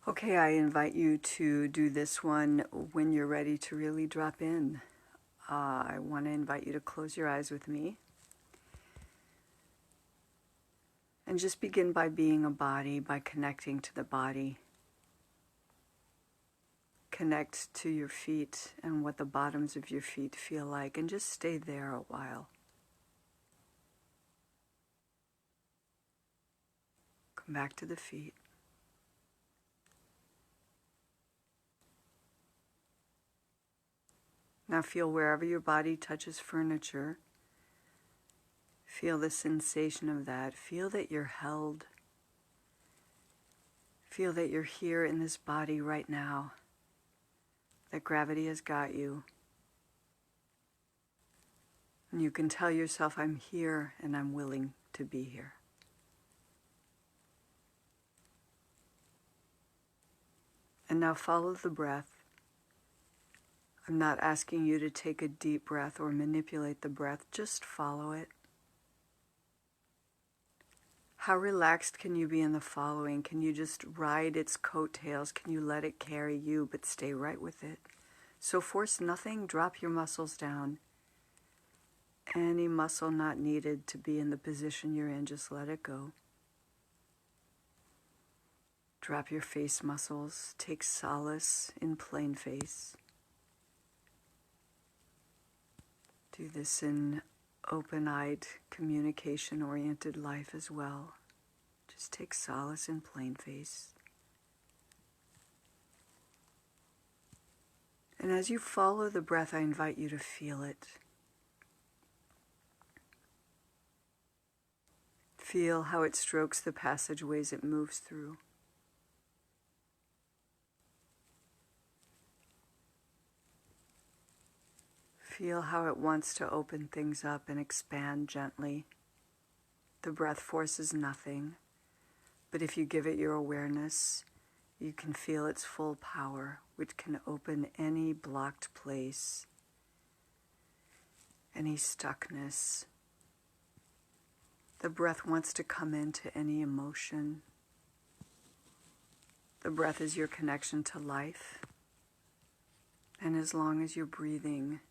Okay, I invite you to do this one when you're ready to really drop in. I want to invite you to close your eyes with me and just begin by being a body, by connecting to the body. Connect to your feet and what the bottoms of your feet feel like, and just stay there a while. Come back to the feet. Now feel wherever your body touches furniture. Feel the sensation of that. Feel that you're held. Feel that you're here in this body right now. That gravity has got you. And you can tell yourself, I'm here and I'm willing to be here. And now follow the breath. I'm not asking you to take a deep breath or manipulate the breath, just follow it. How relaxed can you be in the following? Can you just ride its coattails? Can you let it carry you, but stay right with it? So force nothing, drop your muscles down. Any muscle not needed to be in the position you're in, just let it go. Drop your face muscles, take solace in plain face. Do this in open-eyed, communication-oriented life as well. Just take solace in plain face. And as you follow the breath, I invite you to feel it. Feel how it strokes the passageways it moves through. Feel how it wants to open things up and expand gently. The breath forces nothing, but if you give it your awareness, you can feel its full power, which can open any blocked place, any stuckness. The breath wants to come into any emotion. The breath is your connection to life. And as long as you're breathing,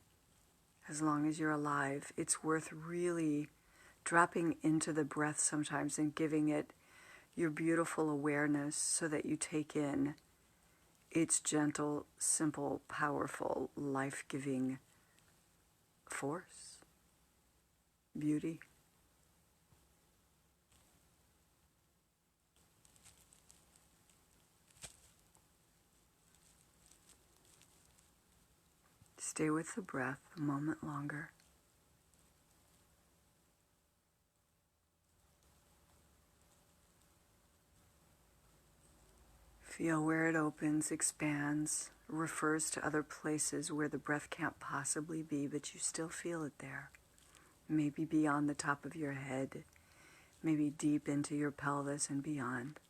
as long as you're alive, it's worth really dropping into the breath sometimes and giving it your beautiful awareness so that you take in its gentle, simple, powerful, life-giving force, beauty. Stay with the breath a moment longer. Feel where it opens, expands, refers to other places where the breath can't possibly be, but you still feel it there. Maybe beyond the top of your head, maybe deep into your pelvis and beyond.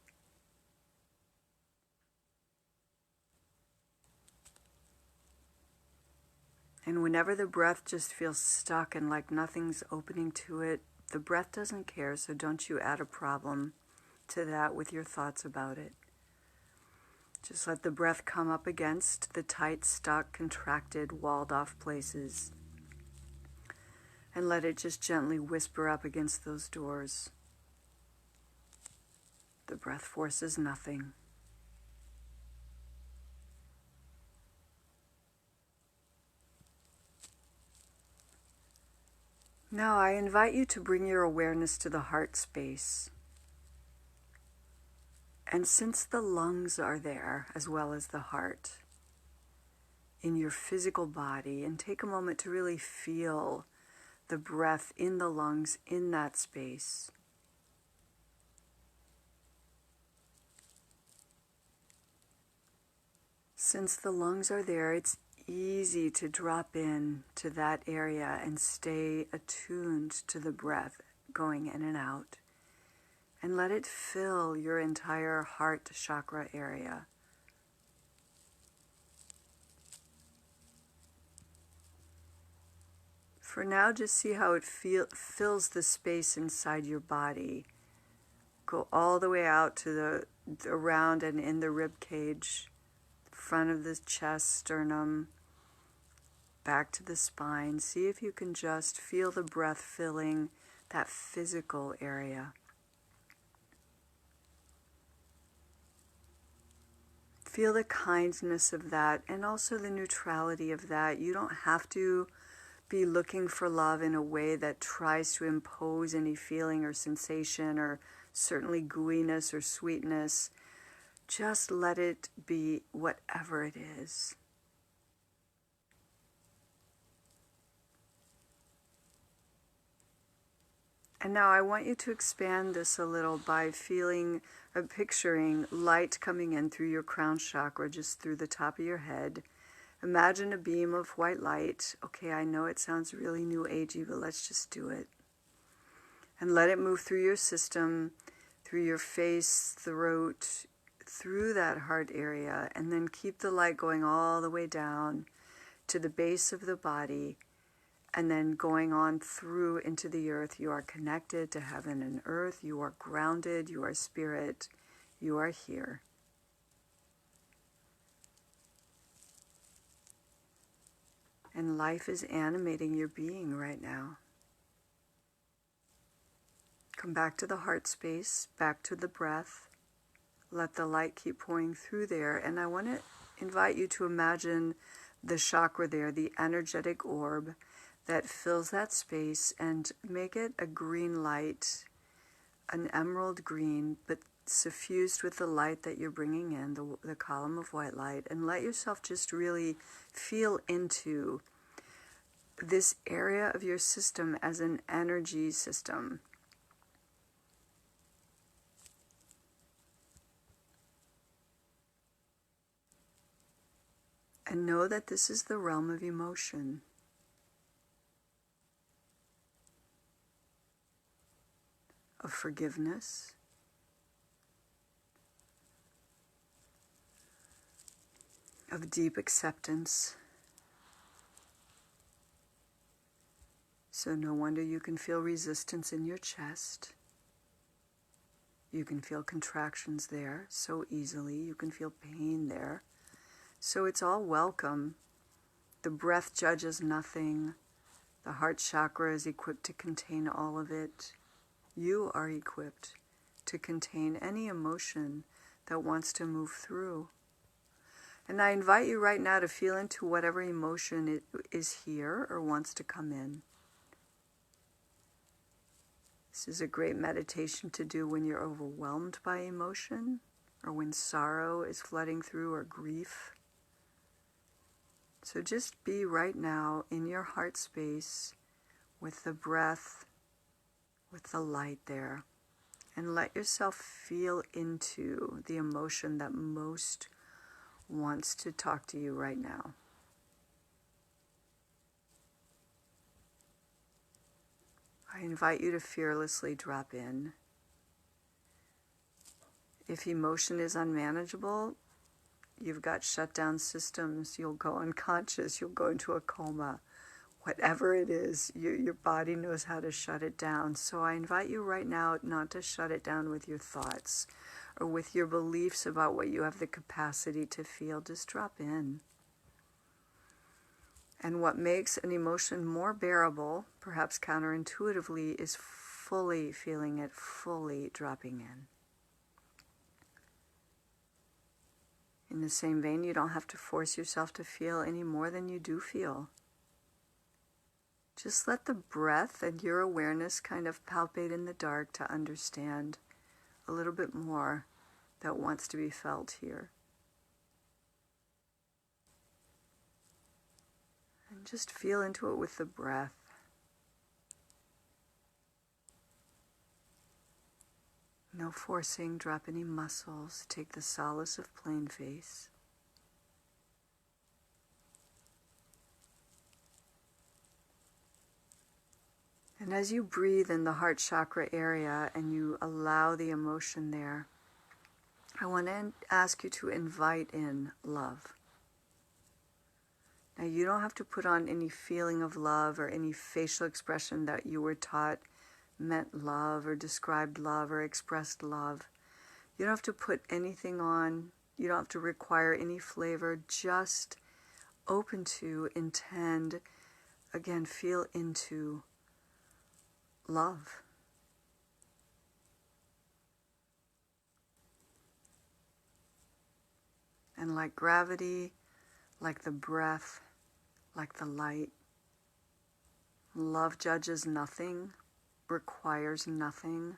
And whenever the breath just feels stuck and like nothing's opening to it, the breath doesn't care, so don't you add a problem to that with your thoughts about it. Just let the breath come up against the tight, stuck, contracted, walled-off places. And let it just gently whisper up against those doors. The breath forces nothing. Now I invite you to bring your awareness to the heart space. And since the lungs are there, as well as the heart, in your physical body, and take a moment to really feel the breath in the lungs in that space. Since the lungs are there, it's easy to drop in to that area and stay attuned to the breath going in and out. And let it fill your entire heart chakra area. For now, just see how it fills the space inside your body Go all the way out to the around and in the rib cage, front of the chest, sternum, back to the spine. See if you can just feel the breath filling that physical area. Feel the kindness of that and also the neutrality of that. You don't have to be looking for love in a way that tries to impose any feeling or sensation or certainly gooiness or sweetness. Just let it be whatever it is. And now I want you to expand this a little by feeling or picturing light coming in through your crown chakra, just through the top of your head. Imagine a beam of white light. Okay, I know it sounds really new agey, but let's just do it. And let it move through your system, through your face, throat, through that heart area, and then keep the light going all the way down to the base of the body, and then going on through into the earth. You are connected to heaven and earth. You are grounded. You are spirit. You are here. And life is animating your being right now. Come back to the heart space, back to the breath. Let the light keep pouring through there. And I want to invite you to imagine the chakra there, the energetic orb that fills that space, and make it a green light, an emerald green, but suffused with the light that you're bringing in, the column of white light. And let yourself just really feel into this area of your system as an energy system. And know that this is the realm of emotion. Of forgiveness, of deep acceptance. So no wonder you can feel resistance in your chest. You can feel contractions there so easily. You can feel pain there. So it's all welcome. The breath judges nothing. The heart chakra is equipped to contain all of it. You are equipped to contain any emotion that wants to move through. And I invite you right now to feel into whatever emotion is here or wants to come in. This is a great meditation to do when you're overwhelmed by emotion, or when sorrow is flooding through, or grief. So just be right now in your heart space with the breath, with the light there, and let yourself feel into the emotion that most wants to talk to you right now. I invite you to fearlessly drop in. If emotion is unmanageable, you've got shutdown systems. You'll go unconscious. You'll go into a coma. Whatever it is, your body knows how to shut it down. So I invite you right now not to shut it down with your thoughts or with your beliefs about what you have the capacity to feel. Just drop in. And what makes an emotion more bearable, perhaps counterintuitively, is fully feeling it, fully dropping in. In the same vein, you don't have to force yourself to feel any more than you do feel. Just let the breath and your awareness kind of palpate in the dark to understand a little bit more that wants to be felt here. And just feel into it with the breath. No forcing, drop any muscles, take the solace of plain face. And as you breathe in the heart chakra area and you allow the emotion there, I want to ask you to invite in love. Now, you don't have to put on any feeling of love or any facial expression that you were taught meant love or described love or expressed love. You don't have to put anything on. You don't have to require any flavor. Just open to, intend, again, feel into love. And like gravity, like the breath, like the light, love judges nothing, requires nothing,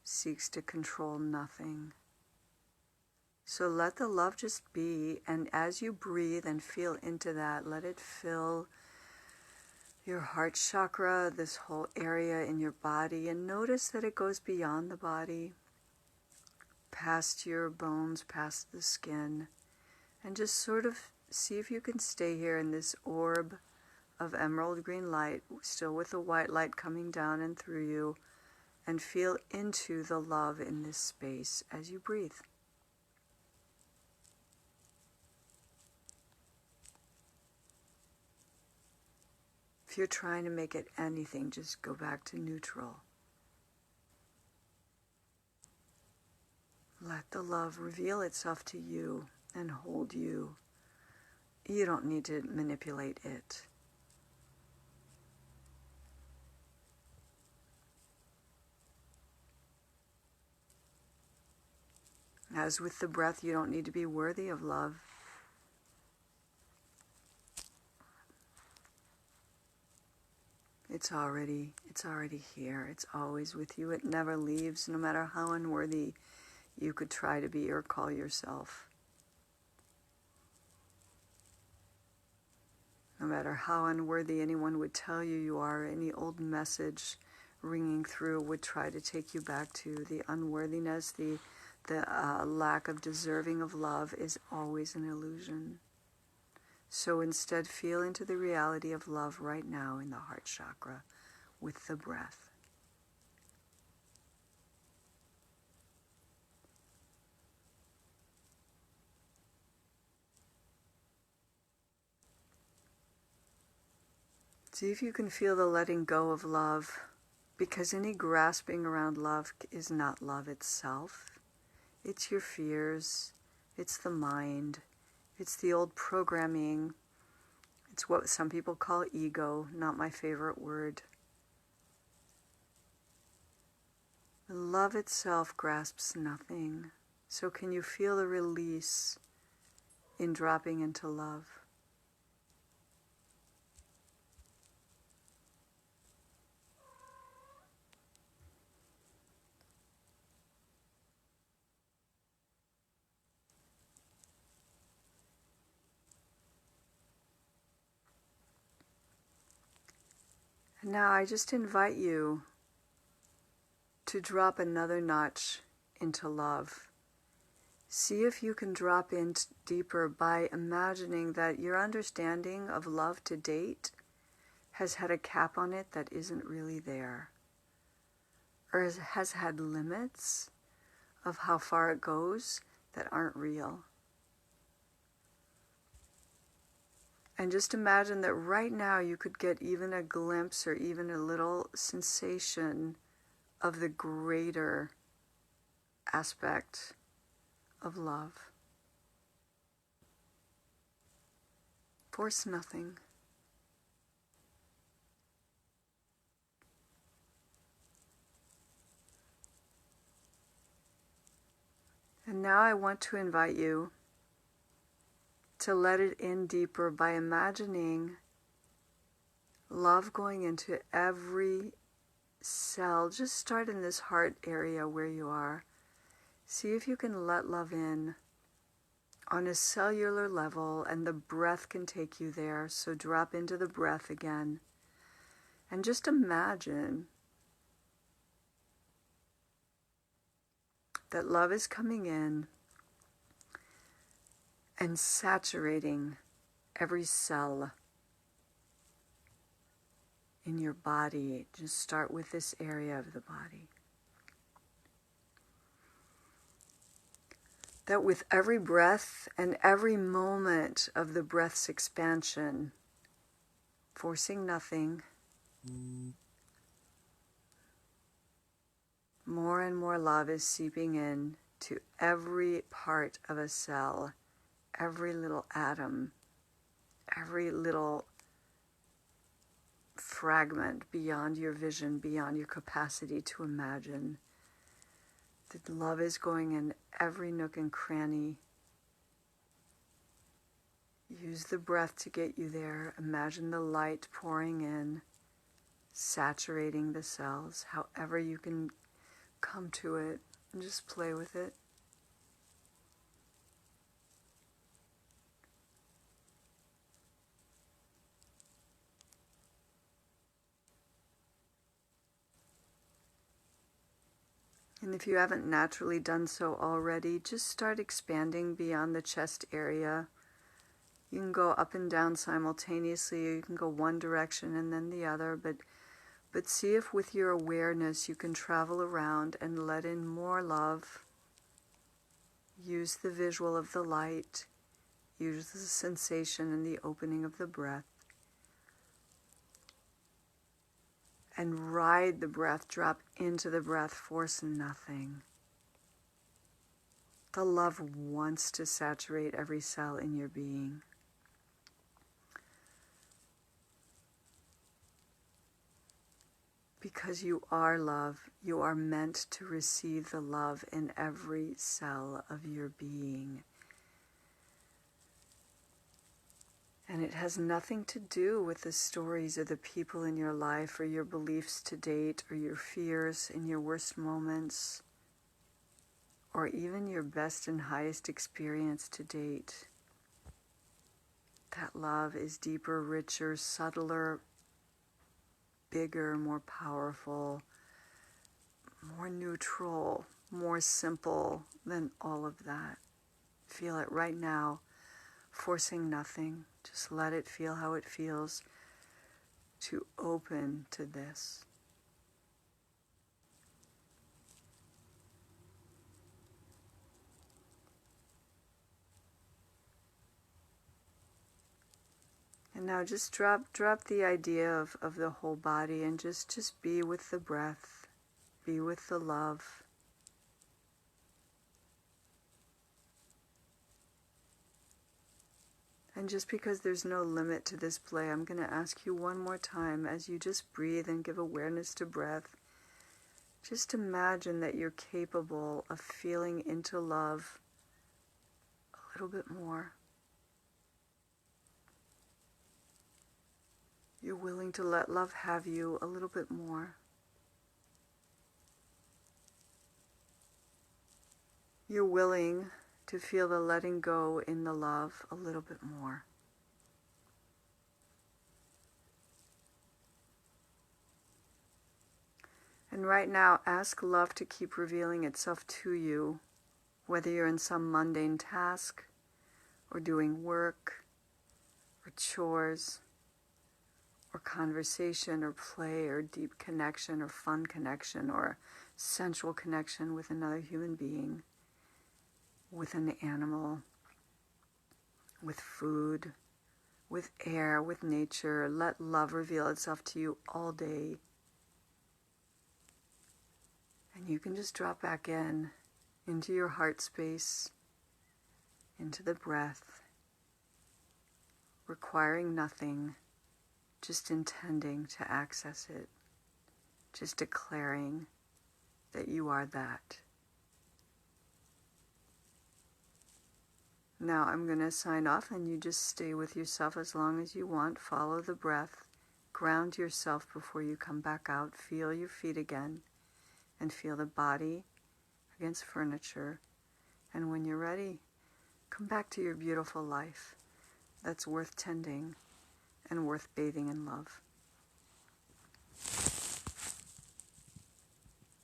seeks to control nothing. So let the love just be, and as you breathe and feel into that, let it fill your heart chakra, this whole area in your body, and notice that it goes beyond the body, past your bones, past the skin, and just sort of see if you can stay here in this orb of emerald green light, still with the white light coming down and through you, and feel into the love in this space as you breathe. If you're trying to make it anything, just go back to neutral. Let the love reveal itself to you and hold you. You don't need to manipulate it. As with the breath, you don't need to be worthy of love. It's already here. It's always with you. It never leaves, no matter how unworthy you could try to be or call yourself. No matter how unworthy anyone would tell you you are, any old message ringing through would try to take you back to the unworthiness, the lack of deserving of love is always an illusion. So instead, feel into the reality of love right now in the heart chakra with the breath. See if you can feel the letting go of love, because any grasping around love is not love itself. It's your fears, it's the mind, it's the old programming. It's what some people call ego, not my favorite word. Love itself grasps nothing. So can you feel the release in dropping into love? And now I just invite you to drop another notch into love. See if you can drop in deeper by imagining that your understanding of love to date has had a cap on it that isn't really there, or has had limits of how far it goes that aren't real. And just imagine that right now you could get even a glimpse or even a little sensation of the greater aspect of love. Force nothing. And now I want to invite you to let it in deeper by imagining love going into every cell. Just start in this heart area where you are. See if you can let love in on a cellular level, and the breath can take you there. So drop into the breath again. And just imagine that love is coming in and saturating every cell in your body. Just start with this area of the body. That with every breath and every moment of the breath's expansion, forcing nothing, More and more love is seeping in to every part of a cell, every little atom, every little fragment beyond your vision, beyond your capacity to imagine. That love is going in every nook and cranny. Use the breath to get you there. Imagine the light pouring in, saturating the cells, however you can come to it, and just play with it. And if you haven't naturally done so already, just start expanding beyond the chest area. You can go up and down simultaneously, or you can go one direction and then the other, but see if with your awareness you can travel around and let in more love. Use the visual of the light, use the sensation and the opening of the breath, and ride the breath, drop into the breath, force nothing. The love wants to saturate every cell in your being. Because you are love, you are meant to receive the love in every cell of your being. And it has nothing to do with the stories or the people in your life or your beliefs to date or your fears in your worst moments or even your best and highest experience to date. That love is deeper, richer, subtler, bigger, more powerful, more neutral, more simple than all of that. Feel it right now, forcing nothing. Just let it feel how it feels to open to this. And now just drop the idea of the whole body and just be with the breath, be with the love. And just because there's no limit to this play, I'm going to ask you one more time as you just breathe and give awareness to breath. Just imagine that you're capable of feeling into love a little bit more. You're willing to let love have you a little bit more. You're willing to feel the letting go in the love a little bit more. And right now, ask love to keep revealing itself to you, whether you're in some mundane task, or doing work, or chores, or conversation, or play, or deep connection, or fun connection, or sensual connection with another human being, with an animal, with food, with air, with nature. Let love reveal itself to you all day. And you can just drop back into your heart space, into the breath, requiring nothing, just intending to access it, just declaring that you are that. Now I'm going to sign off and you just stay with yourself as long as you want. Follow the breath. Ground yourself before you come back out. Feel your feet again and feel the body against furniture. And when you're ready, come back to your beautiful life that's worth tending and worth bathing in love.